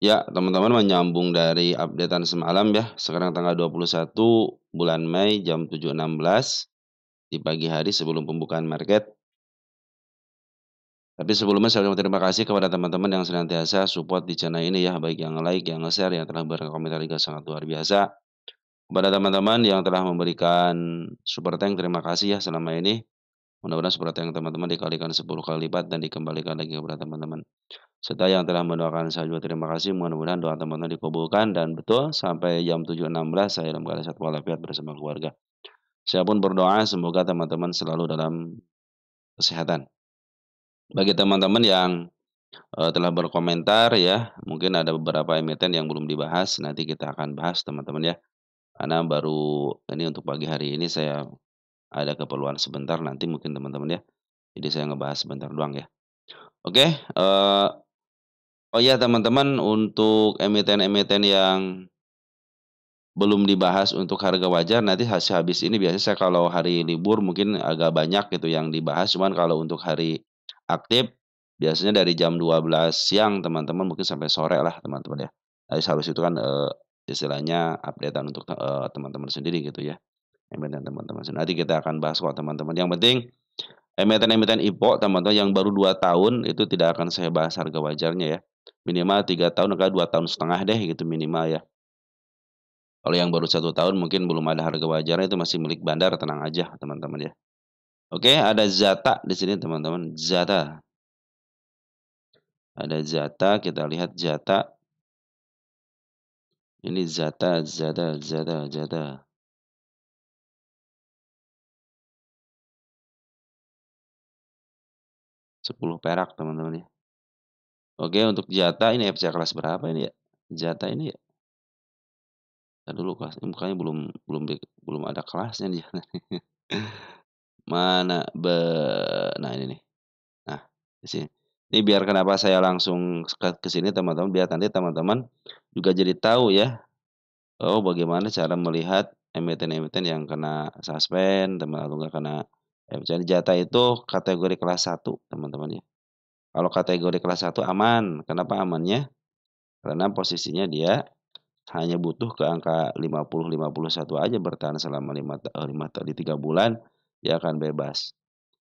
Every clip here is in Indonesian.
Ya, teman-teman menyambung dari updatean semalam ya. Sekarang tanggal 21 bulan Mei jam 7.16 di pagi hari sebelum pembukaan market. Tapi sebelumnya saya ucapkan terima kasih kepada teman-teman yang senantiasa support di channel ini ya, baik yang like, yang nge-share, yang telah berkomentar juga sangat luar biasa. Kepada teman-teman yang telah memberikan super thank, terima kasih ya selama ini. Mudah-mudahan super thank teman-teman dikalikan 10 kali lipat dan dikembalikan lagi kepada teman-teman. Serta yang telah mendoakan saya juga terima kasih, mudah-mudahan doa teman-teman dikabulkan dan betul sampai jam 7.16 saya dalam keadaan sehat walafiat bersama keluarga. Saya pun berdoa semoga teman-teman selalu dalam kesehatan. Bagi teman-teman yang, telah berkomentar ya, mungkin ada beberapa emiten yang belum dibahas, nanti kita akan bahas teman-teman ya. Karena baru ini untuk pagi hari ini saya ada keperluan sebentar, nanti mungkin teman-teman ya. Jadi saya ngebahas sebentar doang ya. Oke, oh iya teman-teman, untuk emiten-emiten yang belum dibahas untuk harga wajar nanti habis ini biasanya saya kalau hari libur mungkin agak banyak gitu yang dibahas, cuman kalau untuk hari aktif biasanya dari jam 12 siang teman-teman mungkin sampai sore lah teman-teman ya. Habis itu kan, istilahnya update-an untuk teman-teman sendiri gitu ya, emiten teman-teman. Nanti kita akan bahas kok teman-teman, yang penting emiten-emiten IPO teman-teman yang baru 2 tahun itu tidak akan saya bahas harga wajarnya ya, minimal 3 tahun atau 2,5 tahun deh gitu minimal ya. Kalau yang baru 1 tahun mungkin belum ada harga wajarnya itu masih milik bandar, tenang aja teman-teman ya. Oke, ada Zata di sini teman-teman, Zata. Ada Zata, kita lihat Zata. Ini Zata Zata Zata Zata. 10 perak teman-teman ya. Oke, untuk Zata ini FC kelas berapa ini ya? Zata ini ya? Entar dulu kelas mukanya belum belum belum ada kelasnya dia. Mana nah ini nih. Nah, di sini. Ini biar kenapa saya langsung ke sini teman-teman, biar nanti teman-teman juga jadi tahu ya, oh bagaimana cara melihat emiten-emiten yang kena suspend, atau enggak kena jadi jatah itu kategori kelas 1 teman-teman ya. Kalau kategori kelas 1 aman, kenapa amannya? Karena posisinya dia hanya butuh ke angka 50, 51 aja bertahan selama 3 bulan, dia akan bebas.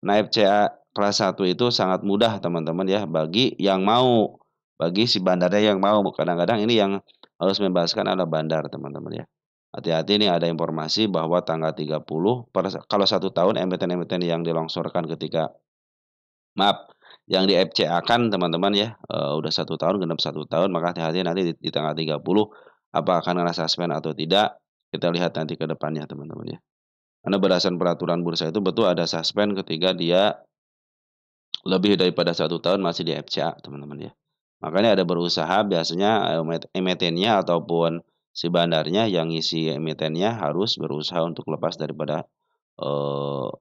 Nah, FCA kelas 1 itu sangat mudah teman-teman ya, bagi yang mau, bagi si bandarnya yang mau. Kadang-kadang ini yang harus membebaskan adalah bandar teman-teman ya. Hati-hati nih ada informasi bahwa tanggal 30 kalau 1 tahun emiten-emiten yang dilongsorkan ketika maaf, yang di-FCA-kan teman-teman ya, udah 1 tahun, genap 1 tahun, maka hati-hati nanti di tanggal 30 apa akan kena suspend atau tidak, kita lihat nanti ke depannya teman-teman ya. Karena berdasarkan peraturan bursa itu betul ada suspend ketika dia lebih daripada 1 tahun masih di FCA teman-teman ya. Makanya ada berusaha biasanya, emitennya ataupun si bandarnya yang ngisi emitennya harus berusaha untuk lepas daripada, eee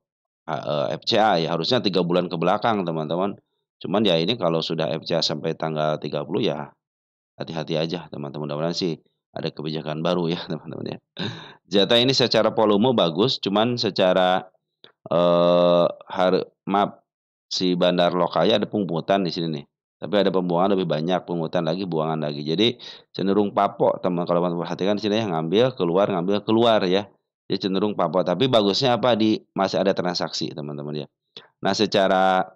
FCA ya, harusnya 3 bulan ke belakang teman-teman. Cuman ya ini kalau sudah FCA sampai tanggal 30 ya hati-hati aja teman-teman, mudah-mudahan sih ada kebijakan baru ya teman-teman ya. Jatah ini secara volume bagus, cuman secara, maaf, si bandar lokalnya ada pungutan di sini nih, tapi ada pembuangan lebih banyak, pungutan lagi, buangan lagi. Jadi cenderung papok kalau teman perhatikan di sini ya, ngambil keluar ya. Jadi cenderung papok, tapi bagusnya apa, masih ada transaksi teman-teman ya. Nah secara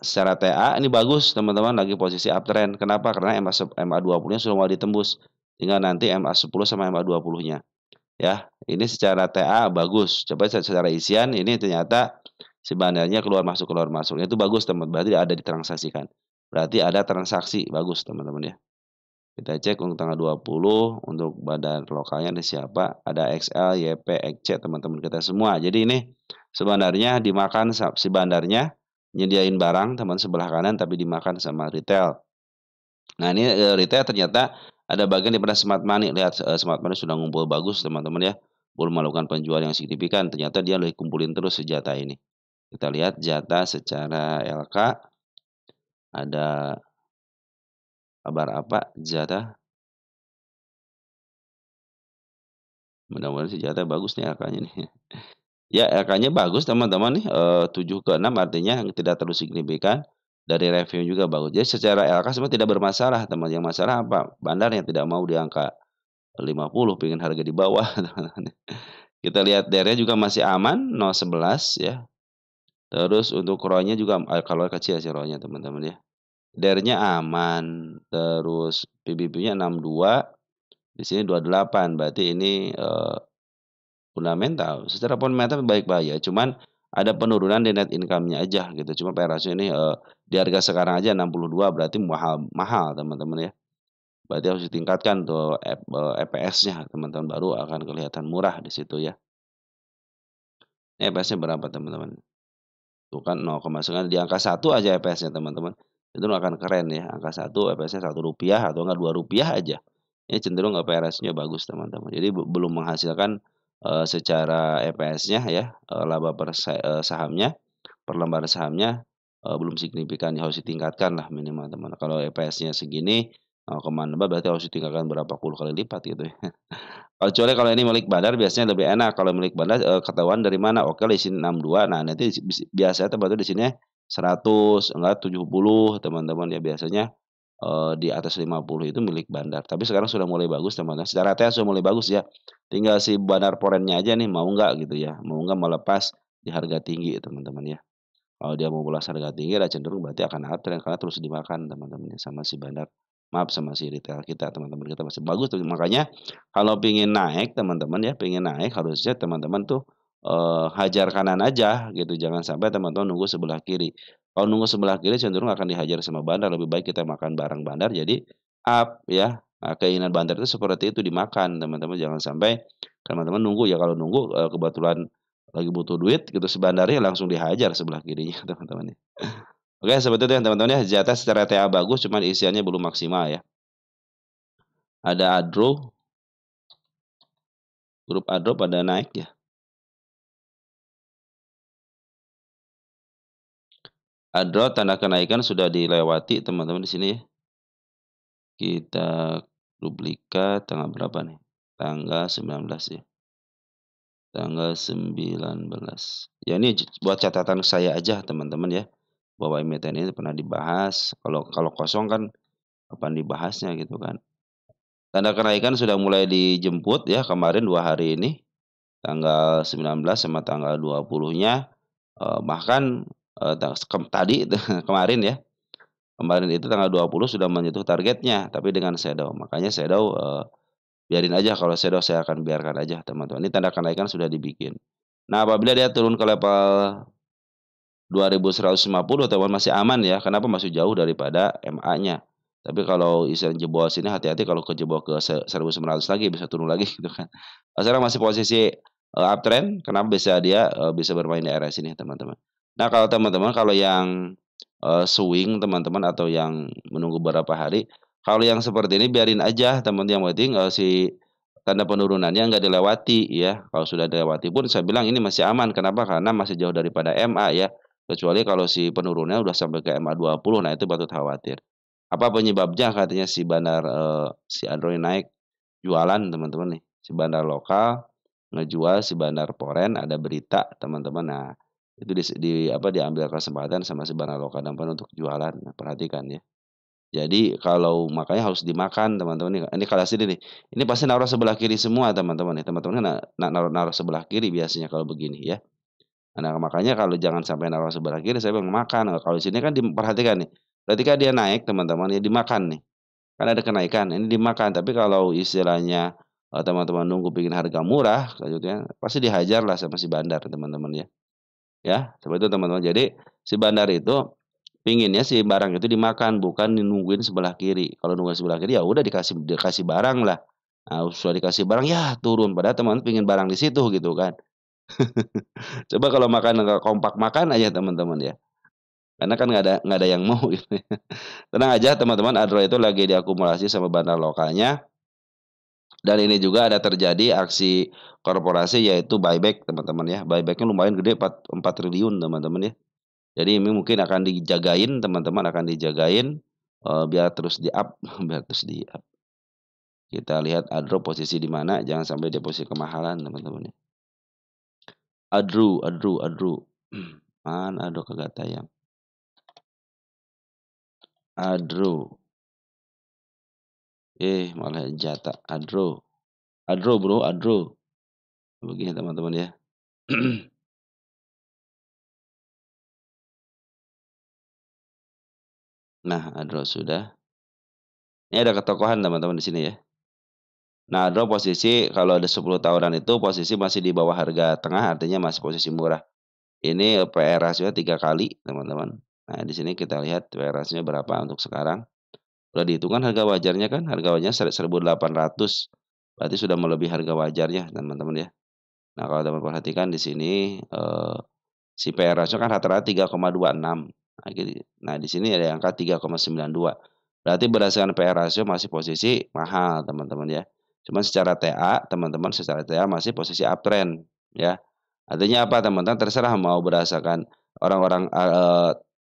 secara TA ini bagus teman-teman, lagi posisi uptrend. Kenapa? Karena MA20-nya sudah mulai ditembus, tinggal nanti MA10 sama MA20-nya. Ya, ini secara TA bagus. Coba secara isian ini ternyata si bandarnya keluar masuknya itu bagus teman, berarti ada ditransaksikan. Berarti ada transaksi, bagus teman-teman ya. Kita cek untuk tanggal 20 untuk bandar lokalnya ada siapa, ada XL, YP, XC teman-teman kita semua. Jadi ini sebenarnya dimakan si bandarnya, nyediain barang teman sebelah kanan tapi dimakan sama retail. Nah ini, retail ternyata ada bagian di mana smart money, lihat, smart money sudah ngumpul bagus teman-teman ya, belum melakukan penjualan yang signifikan, ternyata dia lagi kumpulin terus senjata ini. Kita lihat jatah secara LK, ada kabar apa jatah, mudah-mudahan senjata bagus nih LK-nya nih. Ya LK-nya bagus teman-teman nih, 7 ke 6 artinya tidak terlalu signifikan dari review juga bagus. Jadi secara LK sebenarnya tidak bermasalah teman, yang masalah apa? Bandar yang tidak mau di angka 50, pengen harga di bawah teman-teman. Kita lihat DR-nya juga masih aman 0,11 ya. Terus untuk ROE-nya juga, kalau kecil sih ROE-nya teman-teman ya. DR-nya aman, terus PBB-nya 62, di sini 28, berarti ini, fundamental. Secara fundamental baik-baik ya, cuman ada penurunan di net income-nya aja gitu. Cuma PR ratio ini, di harga sekarang aja 62 berarti mahal mahal teman-teman ya. Berarti harus ditingkatkan tuh EPS-nya teman-teman, baru akan kelihatan murah di situ ya. Ini EPS-nya berapa teman-teman? Tuh kan 0,9 di angka 1 aja EPS-nya teman-teman. Itu akan keren ya, angka 1 EPS-nya Rp1 atau enggak Rp2 aja. Ini cenderung EPS-nya bagus teman-teman. Jadi belum menghasilkan, secara EPS-nya ya, laba sahamnya, per lembar sahamnya, belum signifikan, ya harus ditingkatkan lah minimal teman. Kalau EPS-nya segini, 0,6 berarti harus ditingkatkan berapa puluh kali lipat gitu ya. Kecuali kalau ini milik bandar biasanya lebih enak, kalau milik bandar, ketahuan dari mana, oke di sini 62, nah nanti biasanya tuh di sini 100, enggak 70 teman-teman ya, biasanya, di atas 50 itu milik bandar. Tapi sekarang sudah mulai bagus teman-teman, secara TH sudah mulai bagus ya, tinggal si bandar porennya aja nih mau nggak gitu ya, mau nggak melepas di harga tinggi teman-teman ya. Kalau dia mau ulas harga tinggi ya cenderung berarti akan uptrend karena terus dimakan teman-teman ya sama si bandar, maaf sama si retail kita, teman-teman kita masih bagus tuh. Makanya kalau pengen naik teman-teman ya, pengen naik harusnya teman-teman tuh, hajar kanan aja gitu, jangan sampai teman-teman nunggu sebelah kiri. Kalau nunggu sebelah kiri cenderung akan dihajar sama bandar, lebih baik kita makan barang bandar jadi up ya. Nah, keinginan bandar itu seperti itu dimakan teman-teman, jangan sampai teman-teman nunggu ya, kalau nunggu, kebetulan lagi butuh duit gitu si bandarnya langsung dihajar sebelah kirinya teman-teman ya. Oke seperti itu ya teman-teman ya, Zata secara TA bagus cuman isiannya belum maksimal ya. Ada Adro, grup Adro pada naik ya. Adro tanda kenaikan sudah dilewati teman-teman di sini ya. Kita duplikat tanggal berapa nih? Tanggal 19 ya. Tanggal 19. Ya ini buat catatan saya aja teman-teman ya, bahwa emiten ini pernah dibahas, kalau kalau kosong kan kapan dibahasnya gitu kan. Tanda kenaikan sudah mulai dijemput ya kemarin 2 hari ini, tanggal 19 sama tanggal 20-nya, bahkan, tadi kemarin ya, kemarin itu tanggal 20 sudah menyentuh targetnya, tapi dengan shadow. Makanya shadow, biarin aja, kalau shadow saya akan biarkan aja teman-teman, ini tanda kenaikan sudah dibikin. Nah apabila dia turun ke level 2.150 teman masih aman ya, kenapa masih jauh daripada MA-nya. Tapi kalau istilahnya jebol sini hati-hati, kalau kejebol ke 1.900 lagi bisa turun lagi gitu kan. Sekarang masih posisi, uptrend, kenapa bisa dia, bisa bermain di area sini teman-teman. Nah kalau teman-teman kalau yang, swing teman-teman atau yang menunggu beberapa hari, kalau yang seperti ini biarin aja teman, yang penting, si tanda penurunannya nggak dilewati ya. Kalau sudah dilewati pun saya bilang ini masih aman, kenapa? Karena masih jauh daripada MA ya. Kecuali kalau si penurunannya udah sampai ke MA 20, nah itu patut khawatir. Apa penyebabnya? Katanya si bandar, si Android naik, jualan teman-teman nih. Si bandar lokal ngejual si bandar foreign, ada berita teman-teman. Nah, itu apa, diambil kesempatan sama si bandar lokal teman untuk jualan. Nah, perhatikan ya. Jadi kalau makanya harus dimakan teman-teman nih. Ini kalau sini nih, ini pasti naruh sebelah kiri semua teman-teman nih. Teman-teman kan naruh sebelah kiri biasanya kalau begini ya. Nah, makanya kalau jangan sampai naruh sebelah kiri, saya bilang makan. Nah, kalau di sini kan diperhatikan nih, ketika dia naik teman-teman, ya dimakan nih, kan ada kenaikan, ini dimakan. Tapi kalau istilahnya, teman-teman nunggu bikin harga murah, selanjutnya pasti dihajar lah sama si bandar teman-teman ya. Ya, seperti itu teman-teman. Jadi si bandar itu pinginnya si barang itu dimakan, bukan nungguin sebelah kiri. Kalau nungguin sebelah kiri, ya udah dikasih dikasih barang lah. Nah, sudah dikasih barang, ya turun, padahal teman pingin barang di situ gitu kan. Coba kalau makan nggak kompak, makan aja teman-teman ya, karena kan nggak ada yang mau gitu ya. Tenang aja teman-teman, Android itu lagi diakumulasi sama bandar lokalnya, dan ini juga ada terjadi aksi korporasi yaitu buyback teman-teman ya. Buyback-nya lumayan gede, 4 triliun teman-teman ya. Jadi ini mungkin akan dijagain teman-teman, akan dijagain, biar terus di-up, biar terus di-up. Kita lihat Adro posisi di mana, jangan sampai dia posisi kemahalan teman-teman ya. Adru, mana Adro kagak tayang. Adro. Malah Jata. Adro. Adro, Bro, Adro. Begini teman-teman ya. Nah, Adro sudah. Ini ada ketokohan teman-teman di sini ya. Nah, Adro posisi kalau ada 10 tahunan itu posisi masih di bawah harga tengah, artinya masih posisi murah. Ini PR rasio 3 kali, teman-teman. Nah, di sini kita lihat PR rasio berapa untuk sekarang. Udah dihitung kan harga wajarnya kan, harga wajarnya 1.800, berarti sudah melebihi harga wajarnya, teman-teman ya. Nah, kalau teman perhatikan di sini, si PR rasio kan rata-rata 3,26. Nah, di sini ada angka 3,92. Berarti berdasarkan PR rasio masih posisi mahal, teman-teman ya. Cuman secara TA, teman-teman secara TA masih posisi uptrend, ya. Artinya apa, teman-teman? Terserah mau berdasarkan orang-orang,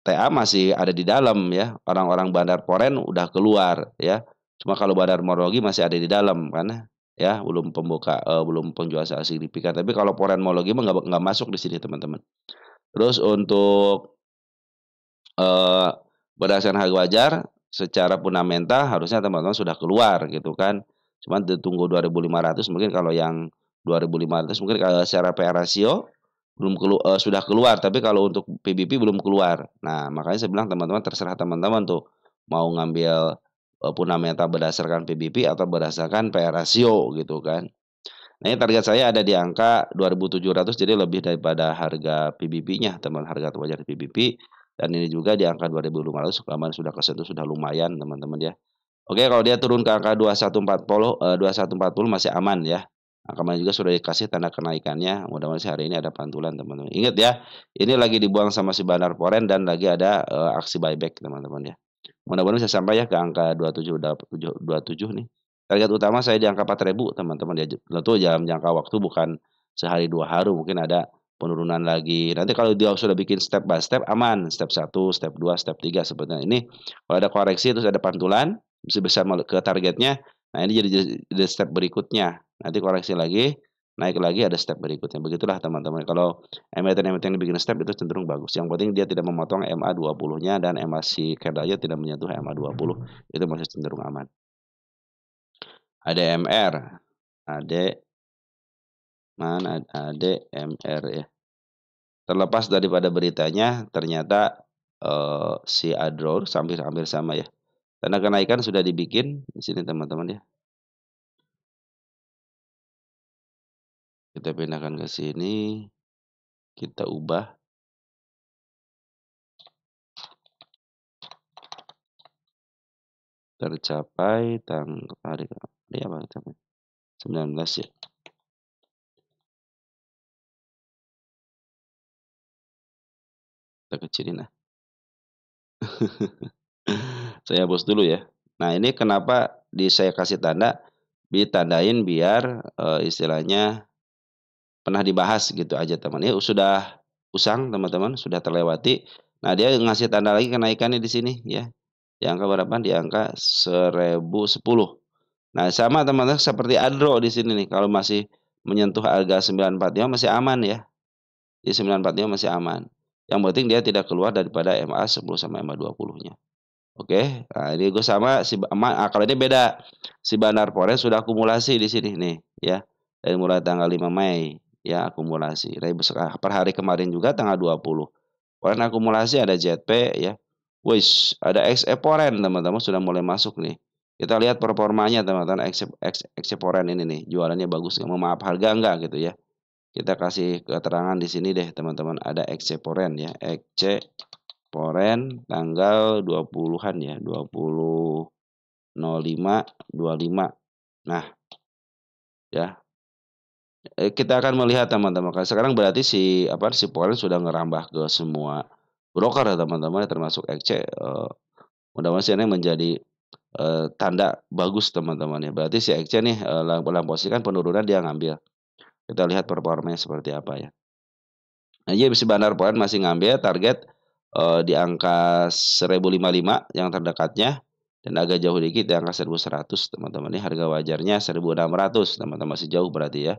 TA masih ada di dalam ya, orang-orang Bandar Poren udah keluar ya. Cuma kalau Bandar Morologi masih ada di dalam karena ya belum penjualan secara signifikan. Tapi kalau Poren Morologi mah nggak masuk di sini, teman-teman. Terus untuk, eee, berdasarkan harga wajar, secara fundamental harusnya teman-teman sudah keluar gitu kan. Cuman ditunggu 2.500 mungkin kalau yang 2.500 mungkin kalau secara PR rasio sudah keluar, tapi kalau untuk PBB belum keluar. Nah, makanya saya bilang teman-teman terserah teman-teman tuh, mau ngambil, fundamental berdasarkan PBB atau berdasarkan PR rasio gitu kan. Nah, ini target saya ada di angka 2.700 jadi lebih daripada harga PBB-nya, teman, harga wajar PBB dan ini juga di angka 2.500 kemarin sudah kesentuh sudah lumayan, teman-teman ya. Oke, kalau dia turun ke angka 2140 masih aman ya. Nah, kemarin juga sudah dikasih tanda kenaikannya, mudah-mudahan sih hari ini ada pantulan, teman-teman. Ingat ya, ini lagi dibuang sama si Bandar Poren dan lagi ada, aksi buyback, teman-teman ya. Mudah-mudahan bisa sampai ya ke angka 27 nih. Target utama saya di angka 4.000 teman-teman ya. Tentu dalam jangka waktu bukan sehari 2 hari, mungkin ada penurunan lagi. Nanti kalau dia sudah bikin step by step aman, step 1, step 2, step 3 seperti ini. Kalau ada koreksi terus ada pantulan, bisa ke targetnya, nah ini jadi step berikutnya. Nanti koreksi lagi, naik lagi ada step berikutnya. Begitulah teman-teman. Kalau emiten-emiten yang bikin step itu cenderung bagus. Yang penting dia tidak memotong MA20-nya dan MA si candlenya tidak menyentuh MA20, itu masih cenderung aman. ADMR, AD mana ADMR ya. Terlepas daripada beritanya, ternyata, si Adro hampir sama ya. Karena kenaikan sudah dibikin di sini teman-teman ya. Kita pindahkan ke sini, kita ubah tercapai hari apa tercapai 19 ya, kita kecilin lah. Saya hapus dulu ya. Nah, ini kenapa saya kasih tanda, ditandain biar, istilahnya pernah dibahas gitu aja teman. Ini sudah usang teman-teman, sudah terlewati. Nah, dia ngasih tanda lagi kenaikannya di sini ya. Di angka berapa? Di angka 1.010. Nah, sama teman-teman seperti Adro di sini nih, kalau masih menyentuh harga 945 masih aman ya. Di 945 masih aman. Yang penting dia tidak keluar daripada MA 10 sama MA20-nya. Oke, nah ini gue sama kalau ini beda. Si Bandar Polres sudah akumulasi di sini nih ya. Dari mulai tanggal 5 Mei ya akumulasi. Dari per hari kemarin juga tanggal 20. Poren akumulasi ada JP ya. Wis, ada XE Poren teman-teman sudah mulai masuk nih. Kita lihat performanya teman-teman XE Poren ini nih, jualannya bagus nggak? Maaf harga enggak gitu ya. Kita kasih keterangan di sini deh teman-teman, ada XE Poren ya, XE Poren tanggal 20-an ya, 20.05.25. Nah, ya, kita akan melihat teman-teman, sekarang berarti si Poren sudah ngerambah ke semua broker ya teman-teman, termasuk XC, mudah-mudahan sih ini menjadi, tanda bagus teman-teman ya. Berarti si XC nih, dalam posisi kan penurunan dia ngambil. Kita lihat performanya seperti apa ya. Nah, jadi si Bandar Poren masih ngambil target, di angka 1.055 yang terdekatnya dan agak jauh dikit di angka 1.100 teman-teman. Ini harga wajarnya 1.600 teman-teman, masih jauh berarti ya.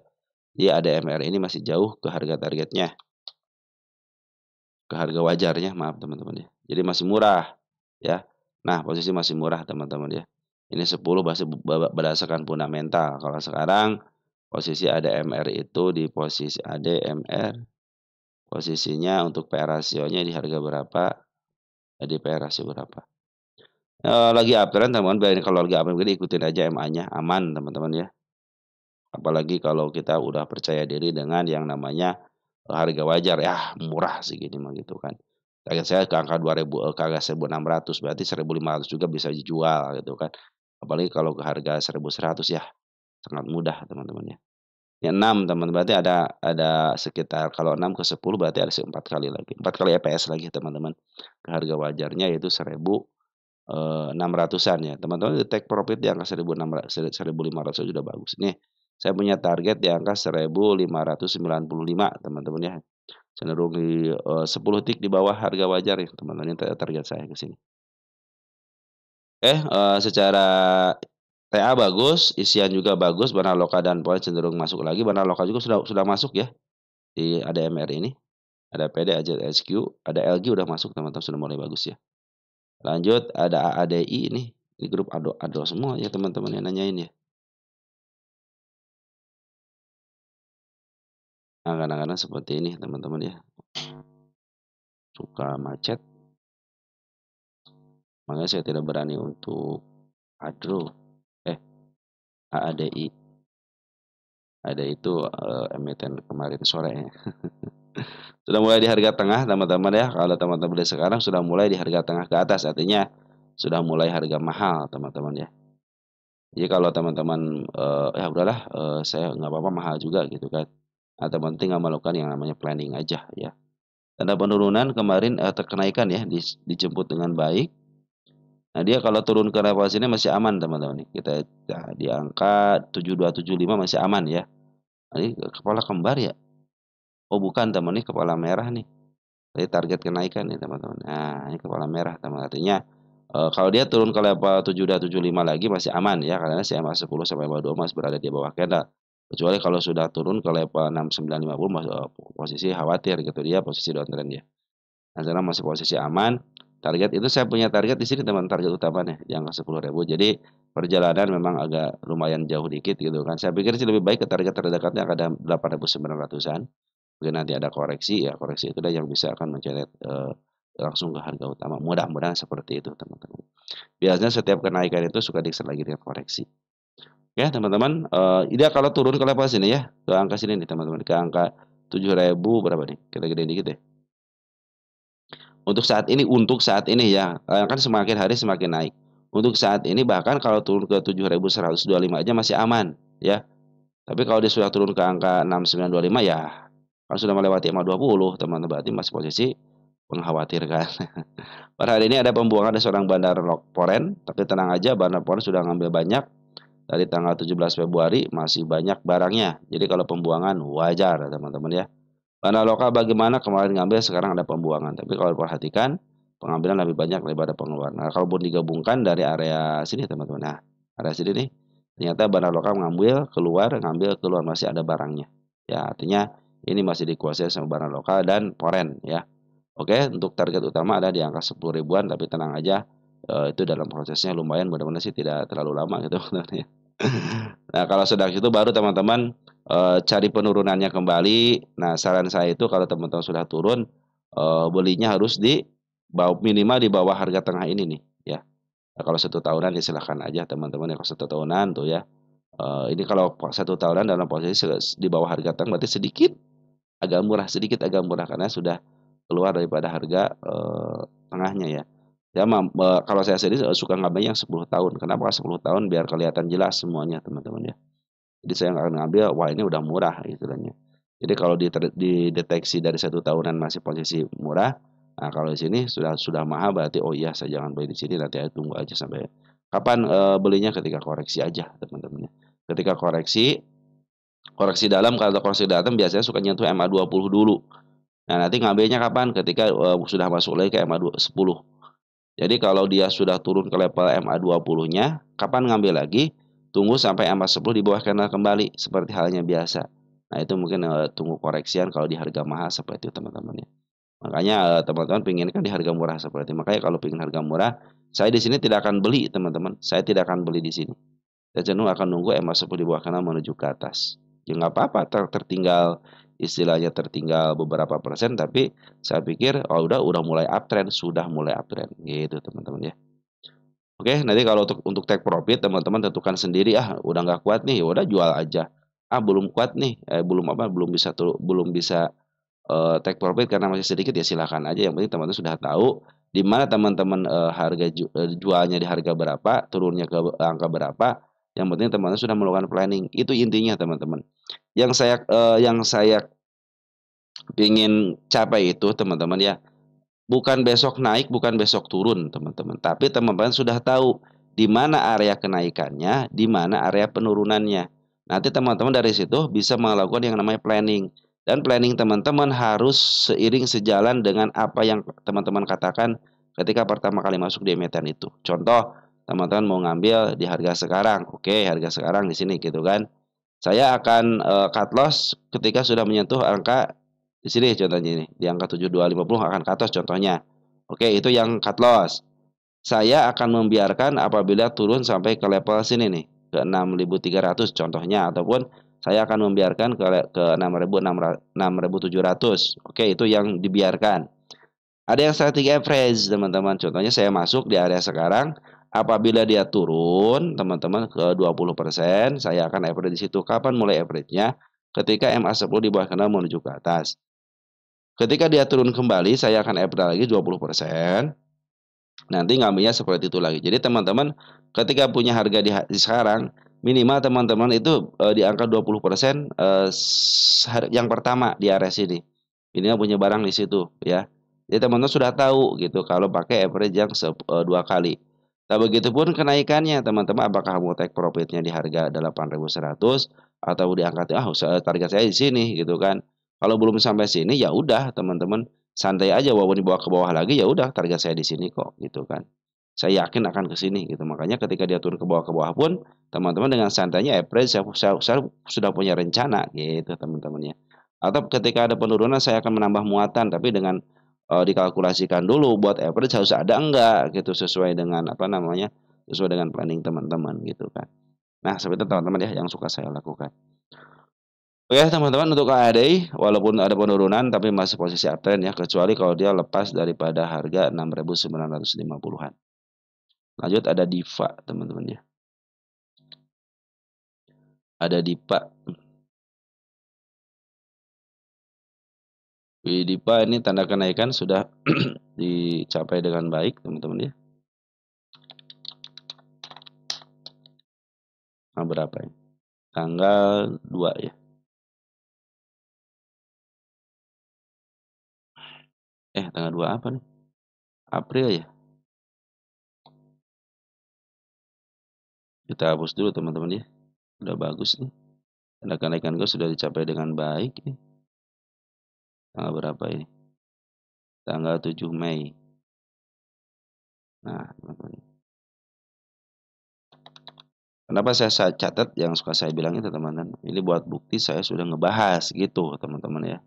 Jadi ADMR ini masih jauh ke harga targetnya, ke harga wajarnya maaf teman-teman ya. Jadi masih murah ya. Nah, posisi masih murah teman-teman ya. Ini 10 masih berdasarkan fundamental. Kalau sekarang posisi ADMR itu di posisi ADMR, posisinya untuk PR rasionya di harga berapa, di PR rasio berapa. Lagi uptrend teman-teman, biarin kalau lagi uptrend begini ikutin aja MA-nya, aman teman-teman ya. Apalagi kalau kita udah percaya diri dengan yang namanya, harga wajar, ya murah segini mah gitu kan. Target saya ke angka 2000, ke angka 1.600 berarti 1.500 juga bisa dijual gitu kan. Apalagi kalau ke harga 1.100 ya sangat mudah teman-teman ya. Ya 6 teman, berarti ada sekitar kalau 6 ke 10 berarti ada 4 kali lagi, 4 kali EPS lagi teman-teman. Ke harga wajarnya yaitu 1.600-an ya. Teman-teman take profit di angka 1.500 sudah bagus. Nih, saya punya target di angka 1.595 teman-teman ya. Cenderung di, 10 tik di bawah harga wajar ya teman-teman, ini target saya ke sini. Secara TA bagus, isian juga bagus, Banaloka dan Poin cenderung masuk lagi. Banaloka juga sudah masuk ya di ADMR ini. Ada PD, AZSQ, ada LG udah masuk teman-teman, sudah mulai bagus ya. Lanjut ada AADI ini, di grup ado semua ya teman-teman yang nanyain ya. Nah, kadang-kadang seperti ini teman-teman ya, suka macet, makanya saya tidak berani untuk ADRO, eh AADI. Ada itu, emiten kemarin sore ya. Sudah mulai di harga tengah teman-teman ya, kalau teman-teman beli sekarang sudah mulai di harga tengah ke atas, artinya sudah mulai harga mahal teman-teman ya. Jadi kalau teman-teman, ya udahlah, saya nggak apa-apa mahal juga gitu kan, atau penting nggak melakukan yang namanya planning aja ya. Tanda penurunan kemarin, kenaikan ya dijemput dengan baik. Nah dia kalau turun ke level sini masih aman teman-teman nih, kita di angka 7275 masih aman ya. Nah ini kepala kembar ya? Oh bukan teman, ini kepala merah nih. Tadi target kenaikan nih teman-teman. Nah, ini kepala merah teman, artinya, kalau dia turun ke level 7275 lagi masih aman ya, karena CMA 10 sampai MA 2 masih berada di bawah candle. Kecuali kalau sudah turun ke level 6950 posisi khawatir gitu, dia posisi downtrend ya. Nah, sekarang masih posisi aman. Target itu saya punya target di sini teman, target utamanya di angka 10.000. Jadi perjalanan memang agak lumayan jauh dikit gitu kan. Saya pikir sih lebih baik ke target terdekatnya ada 8.900-an. Mungkin nanti ada koreksi, ya koreksi itulah yang bisa akan menceret, langsung ke harga utama. Mudah-mudahan seperti itu teman-teman. Biasanya setiap kenaikan itu suka disertai lagi dengan koreksi. Ya teman-teman, ideal kalau turun ke level sini ya, ke angka sini nih teman-teman, ke angka 7.000 berapa nih? Kita gedein dikit deh. Untuk saat ini ya, kan semakin hari semakin naik. Untuk saat ini bahkan kalau turun ke 7.125 aja masih aman, ya. Tapi kalau dia sudah turun ke angka 6.925 ya, kan sudah melewati EMA 20 teman-teman, berarti masih posisi mengkhawatirkan. Per hari ini ada pembuangan dari seorang bandar Poren, tapi tenang aja bandar Poren sudah ngambil banyak dari tanggal 17 Februari masih banyak barangnya. Jadi kalau pembuangan wajar teman-teman ya. Dana lokal bagaimana kemarin ngambil sekarang ada pembuangan, tapi kalau perhatikan pengambilan lebih banyak daripada pengeluaran. Nah, kalaupun digabungkan dari area sini teman-teman, nah area sini nih ternyata dana lokal ngambil keluar masih ada barangnya. Ya artinya ini masih dikuasai sama barang lokal dan foreign ya. Oke, untuk target utama ada di angka 10 ribuan, tapi tenang aja, itu dalam prosesnya lumayan, mudah-mudahan sih tidak terlalu lama gitu teman-teman ya. Nah, kalau sudah itu baru teman-teman, cari penurunannya kembali. Nah, saran saya itu kalau teman-teman sudah turun, belinya harus minimal di bawah harga tengah ini nih, ya. Nah, kalau 1 tahunan ya silahkan aja teman-teman ya, kalau 1 tahunan tuh ya, ini kalau 1 tahunan dalam posisi di bawah harga tengah berarti sedikit agak murah karena sudah keluar daripada harga, tengahnya ya. Kalau saya sendiri, suka ngambil yang 10 tahun. Kenapa 10 tahun? Biar kelihatan jelas semuanya teman-teman ya. Jadi saya nggak akan ngambil, wah ini udah murah istilahnya. Jadi kalau dideteksi dari 1 tahunan masih posisi murah, nah kalau di sini sudah mahal berarti, oh iya saya jangan beli di sini, nanti aja tunggu aja sampai kapan, belinya ketika koreksi aja teman-teman ya. Ketika koreksi, koreksi dalam kalau koreksi dalam biasanya suka nyentuh MA 20 dulu. Nah nanti ngambilnya kapan? Ketika, sudah masuk lagi ke MA 10. Jadi kalau dia sudah turun ke level MA 20-nya, kapan ngambil lagi? Tunggu sampai MA 10 di bawah candle kembali, seperti halnya biasa. Nah itu mungkin, tunggu koreksian kalau di harga mahal seperti itu teman-teman ya. Makanya, teman-teman pengen kan di harga murah seperti makanya kalau pengen harga murah, saya di sini tidak akan beli teman-teman, saya tidak akan beli di sini. Saya cenderung akan nunggu MA10 di bawah kanan menuju ke atas. Ya nggak apa-apa tertinggal istilahnya tertinggal beberapa persen, tapi saya pikir, oh udah mulai uptrend, sudah mulai uptrend, gitu teman-teman ya. Oke, nanti kalau untuk take profit teman-teman tentukan sendiri, "Ah, udah nggak kuat nih, ya udah jual aja. Ah, belum kuat nih, belum apa, belum bisa, take profit karena masih sedikit," ya silakan aja, yang penting teman-teman sudah tahu di mana teman-teman, jualnya di harga berapa, turunnya ke angka berapa, yang penting teman-teman sudah melakukan planning, itu intinya teman-teman. Yang saya ingin capai itu teman-teman ya, bukan besok naik, bukan besok turun, teman-teman. Tapi teman-teman sudah tahu di mana area kenaikannya, di mana area penurunannya. Nanti teman-teman dari situ bisa melakukan yang namanya planning. Dan planning teman-teman harus seiring sejalan dengan apa yang teman-teman katakan ketika pertama kali masuk di emiten itu. Contoh, teman-teman mau ngambil di harga sekarang. Oke, harga sekarang di sini gitu kan. Saya akan, cut loss ketika sudah menyentuh angka di sini contohnya ini, di angka 7250 akan cut loss contohnya. Oke, itu yang cut loss. Saya akan membiarkan apabila turun sampai ke level sini nih, ke 6.300 contohnya, ataupun saya akan membiarkan ke 6.700. Oke, itu yang dibiarkan. Ada yang strategi average, teman-teman. Contohnya saya masuk di area sekarang, apabila dia turun, teman-teman ke 20%, saya akan average di situ. Kapan mulai average-nya? Ketika MA10 di bawah kanal menuju ke atas. Ketika dia turun kembali, saya akan average lagi 20%. Nanti ngambilnya seperti itu lagi. Jadi teman-teman ketika punya harga di sekarang, minimal teman-teman itu, di angka 20%, yang pertama di area sini. Minimal punya barang di situ ya. Jadi teman-teman sudah tahu gitu kalau pakai average yang 2 kali. Nah begitupun kenaikannya teman-teman apakah mau take profit-nya di harga 8.100 atau di angka, "Ah, target saya di sini," gitu kan. Kalau belum sampai sini ya udah teman-teman santai aja walaupun dibawa ke bawah lagi, ya udah target saya di sini kok, gitu kan. Saya yakin akan ke sini gitu, makanya ketika dia turun ke bawah pun, teman-teman dengan santainya average saya sudah punya rencana gitu teman-teman ya. Atau ketika ada penurunan saya akan menambah muatan, tapi dengan, dikalkulasikan dulu buat average harus ada enggak gitu, sesuai dengan apa namanya, sesuai dengan planning teman-teman gitu kan. Nah seperti itu teman-teman ya yang suka saya lakukan. Oke teman-teman untuk KADI walaupun ada penurunan tapi masih posisi uptrend ya kecuali kalau dia lepas daripada harga 6.950-an. Lanjut ada DIVA teman-teman ya. Ada DIPA. Di DIPA ini tanda kenaikan sudah dicapai dengan baik teman-teman ya. Nah, berapa ya? Tanggal 2 ya. Tanggal 2 apa nih? April ya? Kita hapus dulu teman-teman ya. Udah bagus nih. Tanda kenaikan gue sudah dicapai dengan baik nih. Tanggal berapa ini? Tanggal 7 Mei. Nah, teman-teman. Kenapa saya catat yang suka saya bilang itu teman-teman, ini buat bukti saya sudah ngebahas gitu teman-teman ya.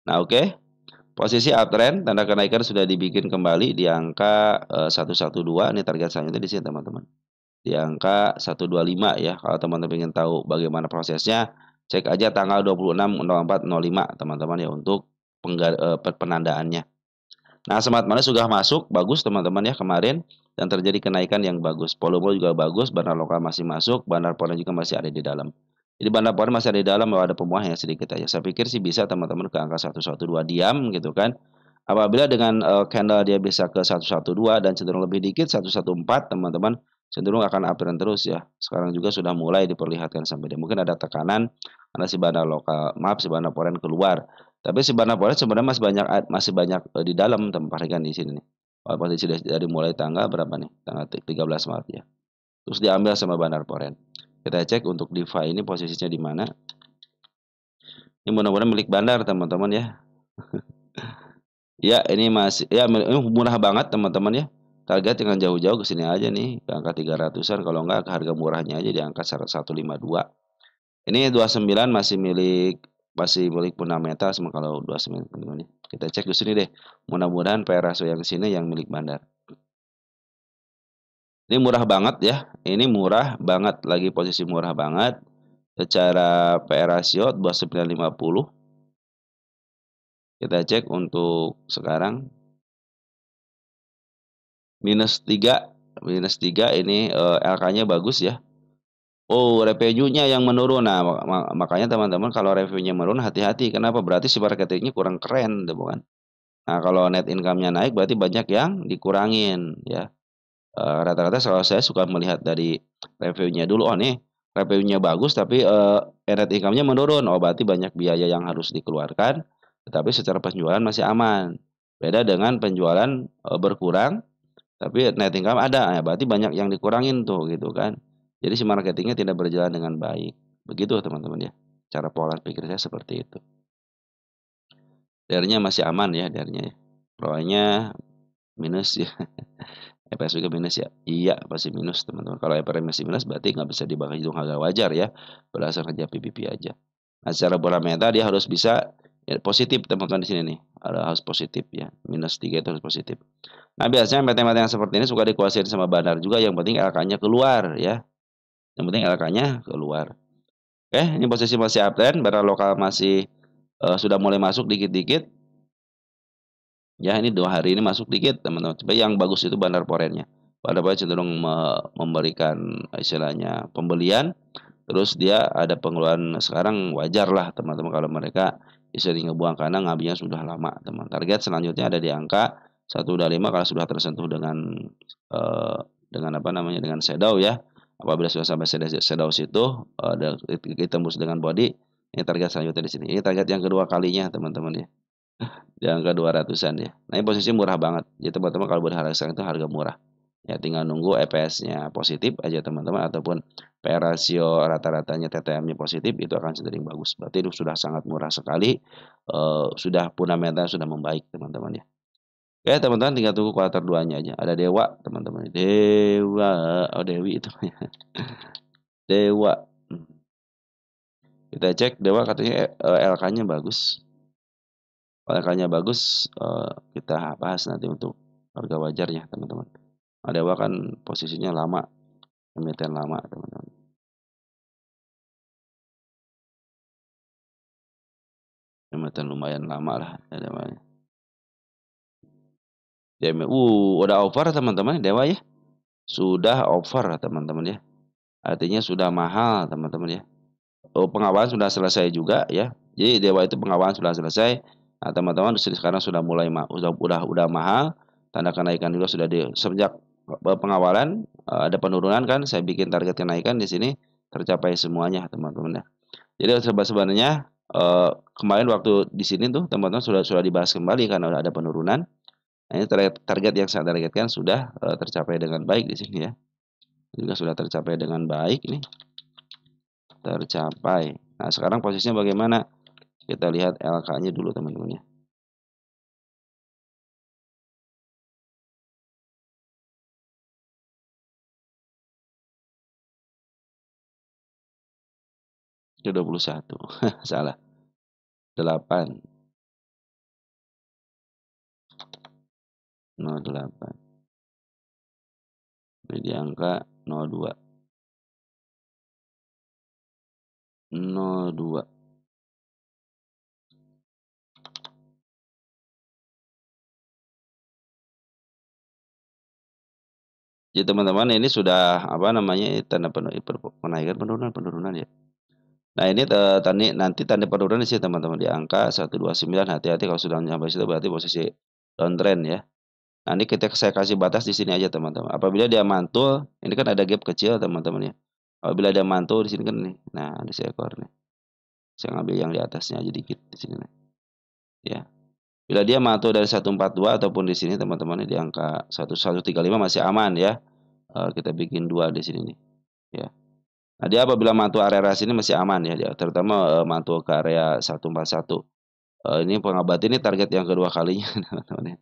Nah oke, posisi uptrend tanda kenaikan sudah dibikin kembali di angka, 112 ini target selanjutnya di sini teman-teman. Di angka 125 ya kalau teman-teman ingin tahu bagaimana prosesnya, cek aja tanggal 26.04.05 teman-teman ya untuk penandaannya. Nah, Smart Money sudah masuk, bagus teman-teman ya kemarin dan terjadi kenaikan yang bagus. Volume juga bagus, bandar lokal masih masuk, bandar foreign juga masih ada di dalam. Jadi bandar foreign masih ada di dalam, bahwa ada pemuahan yang sedikit aja. Saya pikir sih bisa teman-teman ke angka 112 diam gitu kan. Apabila dengan candle dia bisa ke 112 dan cenderung lebih dikit 114 teman-teman cenderung akan uptrend terus ya. Sekarang juga sudah mulai diperlihatkan sampai dia mungkin ada tekanan karena si bandar lokal, maaf si bandar foreign keluar. Tapi si Barnapores sebenarnya masih banyak, di dalam tempatkan di sini nih. Posisi dari mulai tanggal berapa nih? Tanggal 13 Maret ya. Terus diambil sama Bandar Poren. Kita cek untuk DeFi ini posisinya di mana. Ini mudah-mudahan milik Bandar teman-teman ya. Ya ini masih ya ini murah banget teman-teman ya. Target jangan jauh-jauh ke sini aja nih, ke angka 300-an kalau enggak ke harga murahnya aja di angka 152. Ini 29 masih milik masih milik fundamental sama kalau 29 teman-teman ya. Kita cek di sini deh. Mudah-mudahan PR ratio yang sini yang milik bandar. Ini murah banget ya. Ini murah banget, lagi posisi murah banget. Secara PR rasio 2950. Kita cek untuk sekarang -3, -3 ini, LK-nya bagus ya. Oh, revenue-nya yang menurun. Nah, makanya teman-teman kalau revenue-nya menurun hati-hati. Kenapa? Berarti si marketingnya kurang keren, gitu kan. Nah, kalau net income-nya naik berarti banyak yang dikurangin ya. Rata-rata kalau saya suka melihat dari revenue-nya dulu, oh nih revenue-nya bagus tapi, net income-nya menurun, oh berarti banyak biaya yang harus dikeluarkan, tetapi secara penjualan masih aman. Beda dengan penjualan, berkurang tapi net income ada, ya berarti banyak yang dikurangin tuh gitu kan. Jadi si marketingnya tidak berjalan dengan baik. Begitu teman-teman ya, cara pola pikir saya seperti itu. DR-nya masih aman ya DR-nya ya, ROE-nya minus ya. EPS juga minus ya? Iya, pasti minus teman-teman. Kalau EPS masih minus berarti nggak bisa hitung harga wajar ya, berdasarkan kerja PBB aja. Nah, secara fundamental dia harus bisa ya, positif teman-teman di sini nih, harus positif ya, -3 itu harus positif. Nah, biasanya PT-PT yang seperti ini suka dikuasain sama bandar juga, yang penting LK-nya keluar ya, yang penting LK-nya keluar. Oke, ini posisi masih uptrend, barang lokal masih, sudah mulai masuk dikit-dikit. Ya ini 2 hari ini masuk dikit teman-teman, tapi yang bagus itu Bandar Porennya. Bandar Poren cenderung memberikan istilahnya pembelian, terus dia ada pengeluaran sekarang wajarlah teman-teman kalau mereka istilahnya ngebuang karena ngambilnya sudah lama teman. Target selanjutnya ada di angka 125 kalau sudah tersentuh dengan apa namanya, dengan shadow ya. Apabila sudah sampai shadow situ, ditembus dengan body, ini target selanjutnya di sini. Ini target yang kedua kalinya teman-teman ya. Di angka 200-an ya. Nah, ini posisi murah banget. Jadi teman-teman kalau berharga sekarang itu harga murah. Ya tinggal nunggu EPS-nya positif aja teman-teman ataupun PR rasio rata-ratanya TTM-nya positif itu akan cenderung bagus. Berarti itu sudah sangat murah sekali, sudah fundamental sudah membaik teman-teman ya. Oke teman-teman tinggal tunggu kuartal 2-nya aja. Ada Dewa teman-teman. Dewa, oh Dewi itu ya. Dewa. Kita cek Dewa katanya LK-nya bagus. Kalau LK-nya bagus, kita bahas nanti untuk harga wajarnya teman-teman. Dewa kan posisinya lama, emiten lama teman-teman. Emiten lumayan lama lah Dewanya. Udah over teman-teman Dewa ya. Sudah over teman-teman ya. Artinya sudah mahal teman-teman ya. Oh, pengawalan sudah selesai juga ya. Jadi Dewa itu pengawalan sudah selesai. Nah, teman-teman sekarang sudah mulai udah mahal. Tanda kenaikan juga sudah semenjak pengawalan ada penurunan kan. Saya bikin target kenaikan di sini tercapai semuanya teman-teman ya. Jadi sebenarnya kemarin waktu di sini tuh teman-teman sudah dibahas kembali karena udah ada penurunan. Nah, ini target yang saya targetkan sudah tercapai dengan baik di sini ya. Juga sudah tercapai dengan baik nih. Tercapai. Nah, sekarang posisinya bagaimana? Kita lihat LK-nya dulu teman-teman ya. Ke 21. Salah. 8. 08. Ini di angka 02. 02. Jadi teman-teman ini sudah apa namanya tanda penaikan penurunan ya. Nah ini nanti tanda penurunan di sini teman-teman di angka 129. Hati-hati kalau sudah sampai situ berarti posisi downtrend ya. Nah ini saya kasih batas di sini aja teman-teman. Apabila dia mantul, ini kan ada gap kecil teman-teman ya. Apabila dia mantul di sini kan nih. Nah di seekor nih. Saya ngambil yang di atasnya aja dikit di sini nih. Ya. Bila dia mantul dari 142 ataupun di sini teman-teman di angka 1135 masih aman ya. Kita bikin 2 di sini nih. Ya. Nah, dia apabila mantul area sini masih aman ya dia, terutama mantul ke area 141. Ini pengabat ini target yang kedua kalinya teman-teman ya.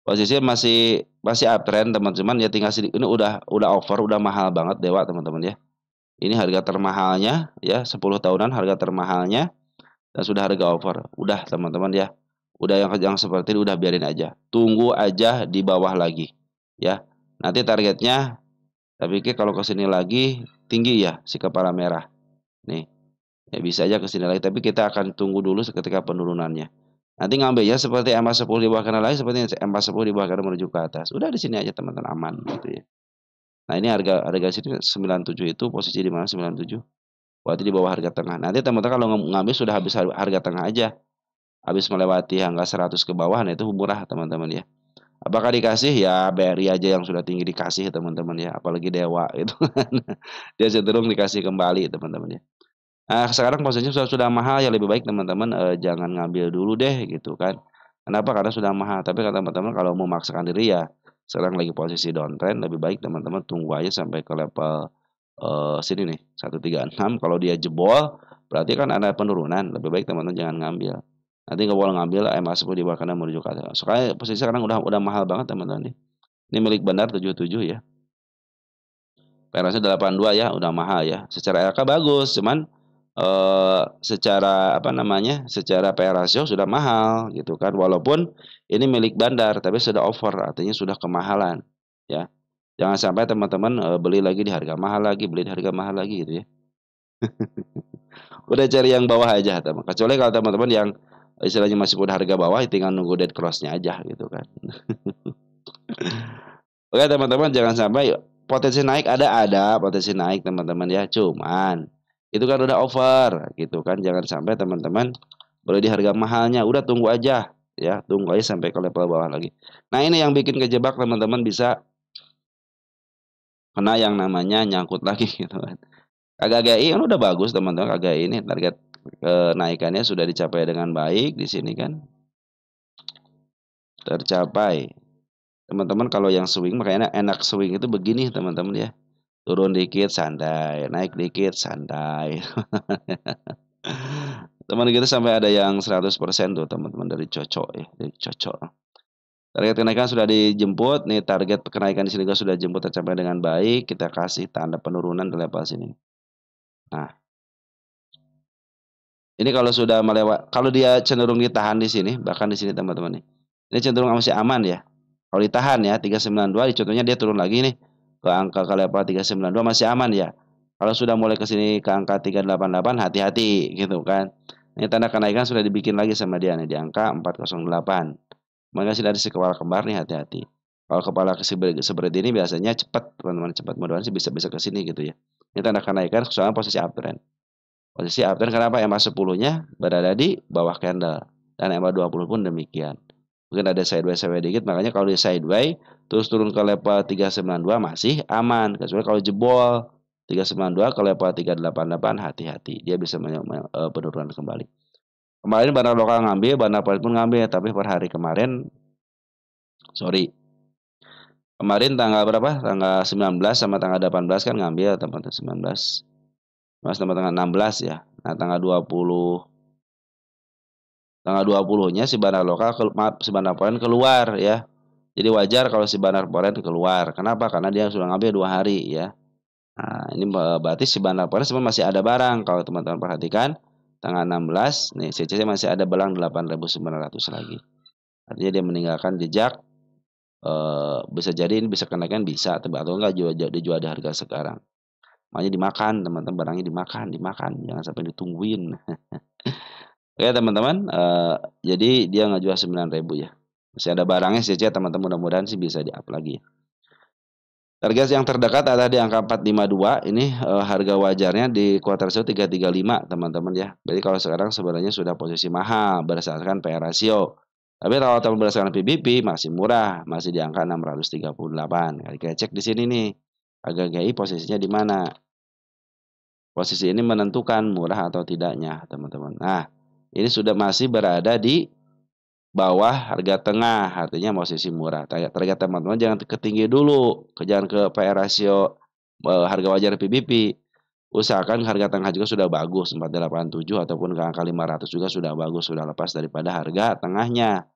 Posisinya masih uptrend teman-teman ya tinggal ini udah over, udah mahal banget Dewa teman-teman ya. Ini harga termahalnya ya 10 tahunan harga termahalnya. dan sudah harga over, udah teman-teman ya, udah yang seperti ini udah biarin aja, tunggu aja di bawah lagi, ya. Nanti targetnya saya pikir kalau ke sini lagi tinggi ya si kepala merah, nih, ya bisa aja ke sini lagi, tapi kita akan tunggu dulu ketika penurunannya. Nanti ngambilnya seperti MA10 di bawah kanan lagi, seperti MA10 di bawah kanan menuju ke atas, udah di sini aja teman-teman, aman gitu ya. Nah ini harga harga sini 97 itu posisi di mana 97? Berarti di bawah harga tengah. Nanti teman-teman kalau ngambil sudah habis harga tengah aja. Habis melewati angka 100 ke bawah, nah itu murah teman-teman ya. Apakah dikasih? Ya BRI aja yang sudah tinggi dikasih teman-teman ya, apalagi Dewa itu kan. Dia cenderung dikasih kembali teman-teman ya. Nah, sekarang posisinya sudah mahal ya lebih baik teman-teman, jangan ngambil dulu deh gitu kan. Kenapa? Karena sudah mahal, tapi kalau teman-teman kalau memaksakan diri ya sekarang lagi posisi downtrend, lebih baik teman-teman tunggu aja sampai ke level, sini nih 136, kalau dia jebol berarti kan ada penurunan, lebih baik teman-teman jangan ngambil. Nanti nggak boleh ngambil MA10 di bawah kanan menuju ke atas. Soalnya posisi sekarang udah mahal banget teman-teman nih. Ini milik Bandar 77 ya. PRS 82 ya, udah mahal ya. Secara LK bagus, cuman secara apa namanya, secara PR rasio sudah mahal gitu kan. Walaupun ini milik Bandar, tapi sudah over, artinya sudah kemahalan ya. Jangan sampai teman-teman, beli lagi di harga mahal lagi, beli di harga mahal lagi gitu ya. Udah cari yang bawah aja teman, kecuali kalau teman-teman yang istilahnya masih punya harga bawah, tinggal nunggu dead cross-nya aja gitu kan. Oke teman-teman, jangan sampai potensi naik ada potensi naik teman-teman ya, cuman itu kan udah over gitu kan, jangan sampai teman-teman beli di harga mahalnya, udah tunggu aja ya, tunggu aja sampai ke level bawah lagi. Nah ini yang bikin kejebak teman-teman, bisa kena yang namanya nyangkut lagi gitu kan. KGGI kan udah bagus teman-teman, KGGI ini target kenaikannya sudah dicapai dengan baik di sini kan, tercapai. Teman-teman kalau yang swing makanya enak swing itu begini teman-teman ya. Turun dikit santai, naik dikit santai. Teman kita sampai ada yang 100% tuh teman-teman dari cocok ya, dari cocok. Target kenaikan sudah dijemput, nih target kenaikan di sini juga sudah jemput tercapai dengan baik, kita kasih tanda penurunan di level sini. Nah, ini kalau sudah melewat, kalau dia cenderung ditahan di sini, bahkan di sini teman-teman nih. Ini cenderung masih aman ya. Kalau ditahan ya 392, contohnya dia turun lagi nih ke angka ke level 392 masih aman ya. Kalau sudah mulai ke sini ke angka 388 hati-hati gitu kan. Ini tanda kenaikan sudah dibikin lagi sama dia nih di angka 408. Maka sudah ada si kepala kembar nih hati-hati. Kalau kepala seperti ini biasanya cepat teman-teman, cepat mudahan sih bisa ke sini gitu ya. Ini tanda kenaikan soalnya posisi uptrend. Posisi uptrend kenapa MA10-nya berada di bawah candle dan MA20 pun demikian. Mungkin ada sideways dikit, makanya kalau di sideways terus turun ke level 392 masih aman. Kecuali kalau jebol 392 ke level 388 hati-hati, dia bisa penurunan kembali. Kemarin Bandar Lokal ngambil, Bandar Polis pun ngambil, tapi per hari kemarin sorry. Kemarin tanggal berapa? Tanggal 19 sama tanggal 18 kan ngambil teman-teman 19. Mas sama tanggal 16 ya. Nah, tanggal 20-nya si Bandar Lokal si Bandar Polen keluar ya. Jadi wajar kalau si Bandar Polen keluar. Kenapa? Karena dia sudah ngambil 2 hari ya. Nah, ini berarti si Bandar Polen sebenarnya masih ada barang. Kalau teman-teman perhatikan tanggal 16 nih CCC masih ada barang 8.900 lagi. Artinya dia meninggalkan jejak, bisa jadi ini bisa kenaikan bisa atau enggak dijual di harga sekarang. Makanya dimakan teman-teman, barangnya dimakan, jangan sampai ditungguin. Oke teman-teman, jadi dia ngejual 9.000 ya. Masih ada barangnya sih teman-teman, mudah-mudahan sih bisa di-up lagi. Target yang terdekat adalah di angka 452. Ini harga wajarnya di kuartal 1 335 teman-teman ya. Jadi kalau sekarang sebenarnya sudah posisi mahal berdasarkan PR rasio. Tapi kalau teman berdasarkan PBP masih murah, masih di angka 638. Kita cek di sini nih. Harga GI posisinya di mana? Posisi ini menentukan murah atau tidaknya, teman-teman. Nah, ini sudah masih berada di bawah harga tengah, artinya posisi murah. Target teman-teman jangan ketinggi dulu, jangan ke PR rasio harga wajar PBP. Usahakan harga tengah juga sudah bagus, 487 ataupun ke angka 500 juga sudah bagus, sudah lepas daripada harga tengahnya.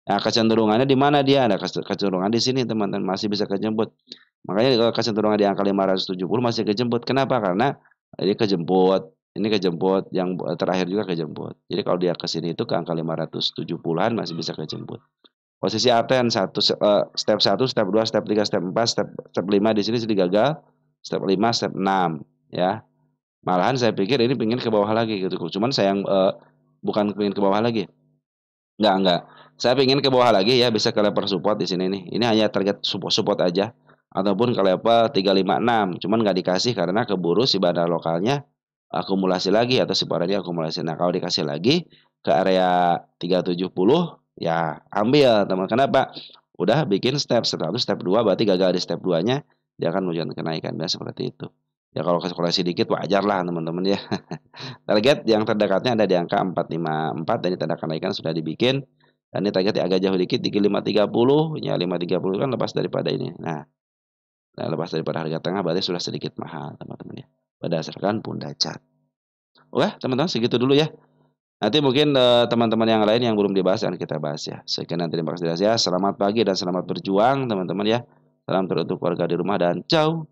Nah, kecenderungannya di mana dia? Ada kecenderungan di sini, teman-teman, masih bisa kejemput. Makanya kecenderungan di angka 570 masih kejemput. Kenapa? Karena ini kejemput Ini kejemput, yang terakhir juga kejemput. Jadi kalau dia ke sini itu ke angka 570-an masih bisa kejemput. Posisi Aten step 1, step 2, step 3, step 4, step 5 di sini sudah gagal. Step 5, step 6 ya. Malahan saya pikir ini pengen ke bawah lagi gitu. Cuman saya bukan pengen ke bawah lagi. Enggak. Saya pengen ke bawah lagi ya, bisa ke level support di sini nih. Ini hanya target support aja ataupun ke level 356. Cuman nggak dikasih karena keburu si bandar lokalnya akumulasi lagi atau si barangnya akumulasi. Nah, kalau dikasih lagi ke area 370 ya ambil teman. Kenapa? Udah bikin step 1, step 2 berarti gagal di step 2-nya, dia akan menunjukkan kenaikan dan seperti itu. Ya kalau koreksi dikit wajar lah teman-teman ya. Target yang terdekatnya ada di angka 454 dan ini tanda kenaikan sudah dibikin. Dan ini targetnya agak jauh dikit di 530, ya 530 kan lepas daripada ini. Nah, lepas daripada harga tengah berarti sudah sedikit mahal teman-teman ya. Berdasarkan Bunda Chart. Oke, teman-teman segitu dulu ya. Nanti mungkin teman-teman yang lain yang belum dibahas akan kita bahas ya. Sekian dan terima kasih ya. Selamat pagi dan selamat berjuang teman-teman ya. Salam teruntuk keluarga di rumah dan ciao.